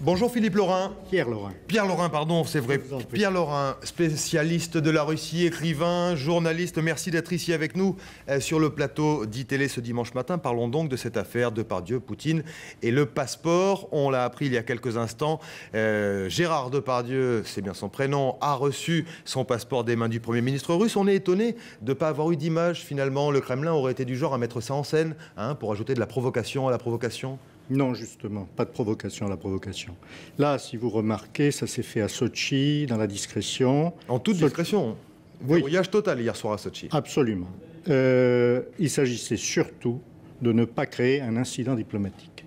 Bonjour Philippe Laurin. Pierre Laurin. Pierre Laurin, pardon, c'est vrai. Pierre Laurin, spécialiste de la Russie, écrivain, journaliste. Merci d'être ici avec nous sur le plateau d'ITélé ce dimanche matin. Parlons donc de cette affaire Depardieu, Poutine et le passeport. On l'a appris il y a quelques instants. Gérard Depardieu, c'est bien son prénom, a reçu son passeport des mains du Premier ministre russe. On est étonné de ne pas avoir eu d'image. Finalement, le Kremlin aurait été du genre à mettre ça en scène pour ajouter de la provocation à la provocation. Non, justement, pas de provocation à la provocation. Là, si vous remarquez, ça s'est fait à Sotchi, dans la discrétion. En toute discrétion. Oui. Verrouillage total hier soir à Sotchi. Absolument. Il s'agissait surtout de ne pas créer un incident diplomatique.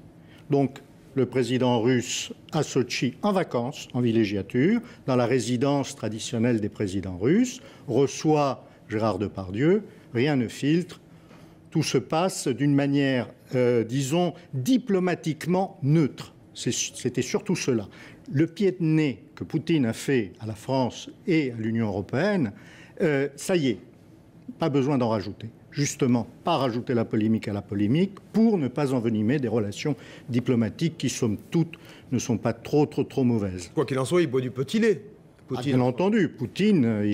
Donc, le président russe à Sotchi, en vacances, en villégiature, dans la résidence traditionnelle des présidents russes, reçoit Gérard Depardieu, rien ne filtre. Tout se passe d'une manière, disons, diplomatiquement neutre. C'était surtout cela. Le pied de nez que Poutine a fait à la France et à l'Union européenne, ça y est, pas besoin d'en rajouter. Justement, pas rajouter la polémique à la polémique pour ne pas envenimer des relations diplomatiques qui, somme toute, ne sont pas trop mauvaises. Quoi qu'il en soit, il boit du petit lait. Bien entendu, Poutine,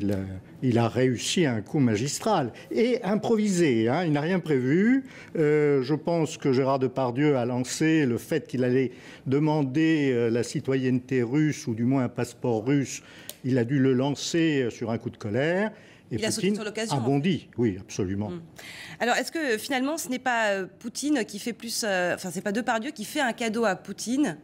il a réussi un coup magistral et improvisé. Il n'a rien prévu. Je pense que Gérard Depardieu a lancé le fait qu'il allait demander la citoyenneté russe, ou du moins un passeport russe. Il a dû le lancer sur un coup de colère. Et il a sauté sur l'occasion. A bondi, oui, absolument. Alors, est-ce que finalement, ce n'est pas Poutine qui fait plus... Enfin, c'est pas Depardieu qui fait un cadeau à Poutine,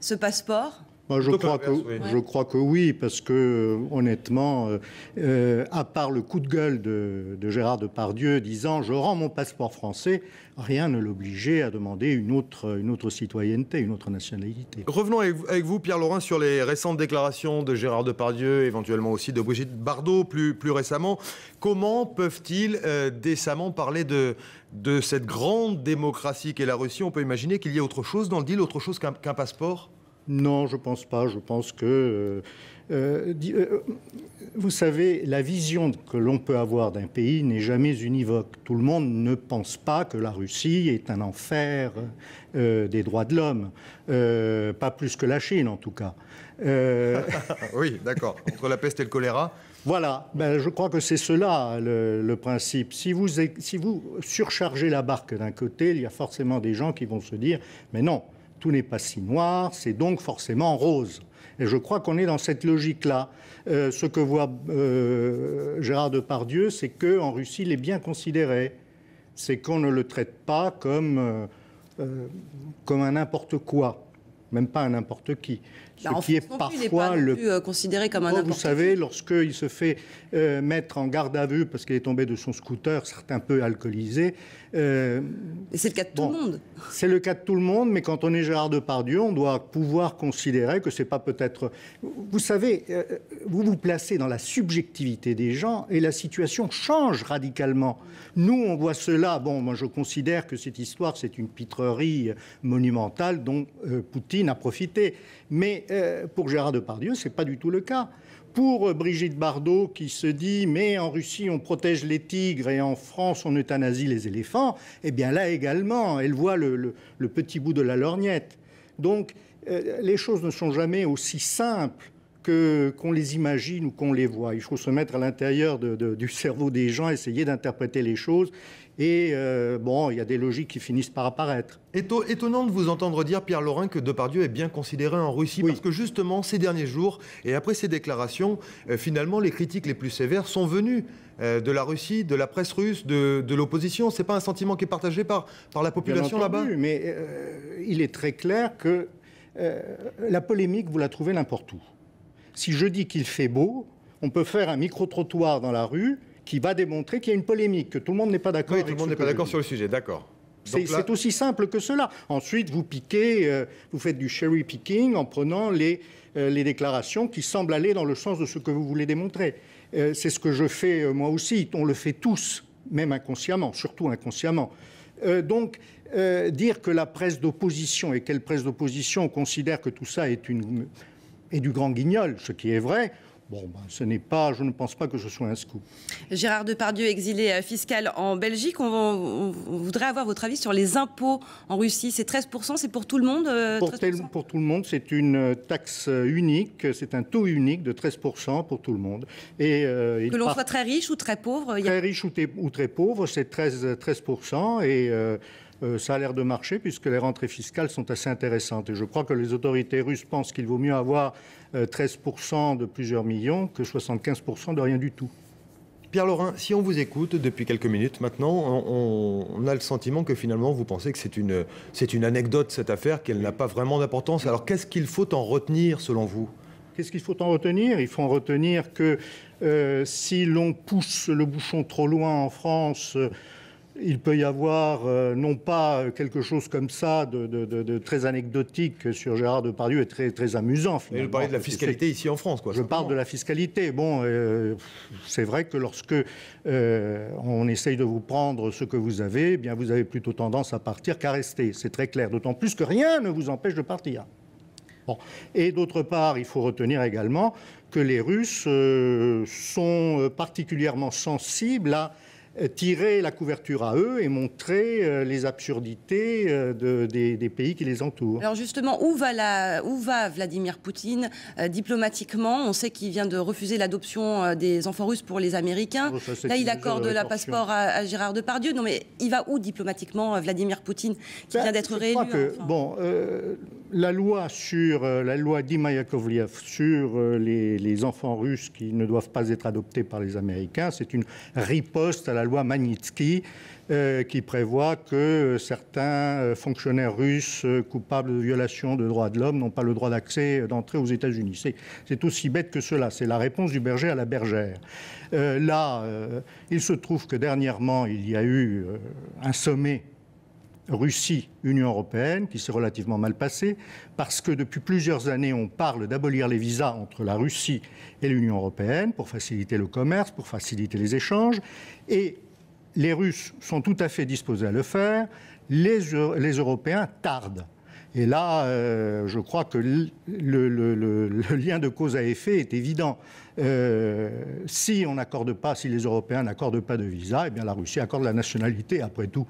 ce passeport ? Moi, je crois que oui, parce que honnêtement, à part le coup de gueule de Gérard Depardieu disant « je rends mon passeport français », rien ne l'obligeait à demander une autre citoyenneté, une autre nationalité. Revenons avec vous, Pierre Laurin, sur les récentes déclarations de Gérard Depardieu, éventuellement aussi de Brigitte Bardot plus récemment. Comment peuvent-ils décemment parler de cette grande démocratie qu'est la Russie? On peut imaginer qu'il y ait autre chose dans le deal, autre chose qu'un passeport? Non, je ne pense pas. Je pense que, vous savez, la vision que l'on peut avoir d'un pays n'est jamais univoque. Tout le monde ne pense pas que la Russie est un enfer des droits de l'homme. Pas plus que la Chine, en tout cas. Oui, d'accord. Entre la peste et le choléra. Voilà, je crois que c'est cela le principe. Si vous surchargez la barque d'un côté, il y a forcément des gens qui vont se dire « mais non ». Tout n'est pas si noir, c'est donc forcément rose. Et je crois qu'on est dans cette logique-là. Ce que voit Gérard Depardieu, c'est qu'en Russie, il est bien considéré. C'est qu'on ne le traite pas comme un n'importe quoi, même pas un n'importe qui. Ce qui est parfois considéré comme un n'importe qui. Vous savez, lorsqu'il se fait mettre en garde à vue parce qu'il est tombé de son scooter, certains peu alcoolisé. Et c'est le cas de tout le monde. C'est le cas de tout le monde, mais quand on est Gérard Depardieu, on doit pouvoir considérer que c'est pas peut-être... Vous savez, vous vous placez dans la subjectivité des gens et la situation change radicalement. Nous, on voit cela. Bon, moi, je considère que cette histoire, c'est une pitrerie monumentale dont Poutine a profité. Mais pour Gérard Depardieu, ce n'est pas du tout le cas. Pour Brigitte Bardot, qui se dit « mais en Russie, on protège les tigres et en France, on euthanasie les éléphants », eh bien là également, elle voit le petit bout de la lorgnette. Donc, les choses ne sont jamais aussi simples qu'on les imagine ou qu'on les voit. Il faut se mettre à l'intérieur du cerveau des gens, essayer d'interpréter les choses. Et bon, il y a des logiques qui finissent par apparaître. Étonnant de vous entendre dire, Pierre Laurin, que Depardieu est bien considéré en Russie, oui. Parce que justement, ces derniers jours, et après ces déclarations, finalement, les critiques les plus sévères sont venues de la Russie, de la presse russe, de l'opposition. Ce n'est pas un sentiment qui est partagé par la population là-bas? Mais il est très clair que la polémique, vous la trouvez n'importe où. Si je dis qu'il fait beau, on peut faire un micro-trottoir dans la rue qui va démontrer qu'il y a une polémique, que tout le monde n'est pas d'accord. Oui, tout le monde n'est pas d'accord sur le sujet, d'accord. C'est aussi simple que cela. Ensuite, vous piquez, vous faites du cherry picking en prenant les déclarations qui semblent aller dans le sens de ce que vous voulez démontrer. C'est ce que je fais moi aussi. On le fait tous, même inconsciemment, surtout inconsciemment. Donc, dire que la presse d'opposition, et quelle presse d'opposition considère que tout ça est du grand guignol, ce qui est vrai, Bon, ben, je ne pense pas que ce soit un scoop. Gérard Depardieu, exilé fiscal en Belgique. On voudrait avoir votre avis sur les impôts en Russie. C'est 13%, c'est pour tout le monde 13%? Pour tout le monde, c'est une taxe unique, c'est un taux unique de 13% pour tout le monde. Et, que l'on soit très riche ou très pauvre Très riche ou très pauvre, c'est 13%. Et ça a l'air de marcher puisque les rentrées fiscales sont assez intéressantes. Et je crois que les autorités russes pensent qu'il vaut mieux avoir 13% de plusieurs millions que 75% de rien du tout. Pierre Laurin, si on vous écoute depuis quelques minutes maintenant, on a le sentiment que finalement vous pensez que c'est une anecdote cette affaire, qu'elle n'a pas vraiment d'importance. Alors qu'est-ce qu'il faut en retenir selon vous ? Qu'est-ce qu'il faut en retenir ? Il faut en retenir que si l'on pousse le bouchon trop loin en France, il peut y avoir non pas quelque chose comme ça de très anecdotique sur Gérard Depardieu et très, très amusant finalement. Vous parlez de la fiscalité ici en France, quoi. Je parle de la fiscalité. Bon, c'est vrai que lorsque on essaye de vous prendre ce que vous avez, eh bien vous avez plutôt tendance à partir qu'à rester. C'est très clair. D'autant plus que rien ne vous empêche de partir. Bon. Et d'autre part, il faut retenir également que les Russes sont particulièrement sensibles à tirer la couverture à eux et montrer les absurdités des pays qui les entourent. Alors justement, où va Vladimir Poutine diplomatiquement? On sait qu'il vient de refuser l'adoption des enfants russes pour les Américains. Oh, là, il accorde le passeport à Gérard Depardieu. Non, mais il va où diplomatiquement Vladimir Poutine, qui vient d'être réélu la loi Dima Yakovlev sur les enfants russes qui ne doivent pas être adoptés par les Américains, c'est une riposte à la loi Magnitsky qui prévoit que certains fonctionnaires russes coupables de violation de droits de l'homme n'ont pas le droit d'entrée aux États-Unis. C'est aussi bête que cela. C'est la réponse du berger à la bergère. Il se trouve que dernièrement, il y a eu un sommet Russie-Union européenne qui s'est relativement mal passé parce que depuis plusieurs années, on parle d'abolir les visas entre la Russie et l'Union européenne pour faciliter le commerce, pour faciliter les échanges. Et les Russes sont tout à fait disposés à le faire. Les Européens tardent. Et là, je crois que le lien de cause à effet est évident. Si les Européens n'accordent pas de visa, eh bien la Russie accorde la nationalité après tout.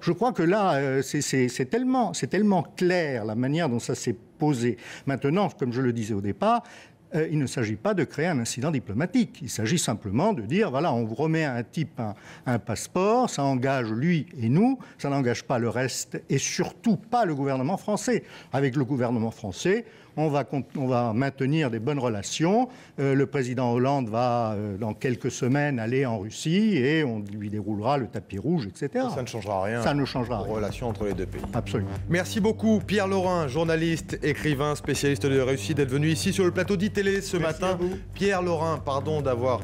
Je crois que là, c'est tellement clair la manière dont ça s'est posé. Maintenant, comme je le disais au départ, il ne s'agit pas de créer un incident diplomatique. Il s'agit simplement de dire, voilà, on vous remet à un type un passeport, ça engage lui et nous, ça n'engage pas le reste et surtout pas le gouvernement français. Avec le gouvernement français, on va maintenir des bonnes relations. Le président Hollande va, dans quelques semaines, aller en Russie et on lui déroulera le tapis rouge, etc. Ça ne changera rien. Ça ne changera rien. Aux relations entre les deux pays. Absolument. Merci beaucoup, Pierre Laurin, journaliste, écrivain, spécialiste de Russie, d'être venu ici sur le plateau d'ITélé ce matin. Pierre Laurin, pardon d'avoir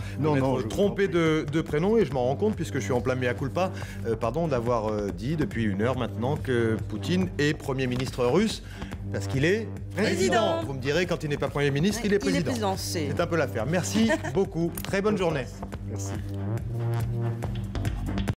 trompé de prénom et je m'en rends compte puisque je suis en plein mea culpa. Pardon d'avoir dit depuis une heure maintenant que Poutine est Premier ministre russe. Parce qu'il est président. Vous me direz, quand il n'est pas Premier ministre, il est président. C'est un peu l'affaire. Merci beaucoup. Très bonne journée. Merci.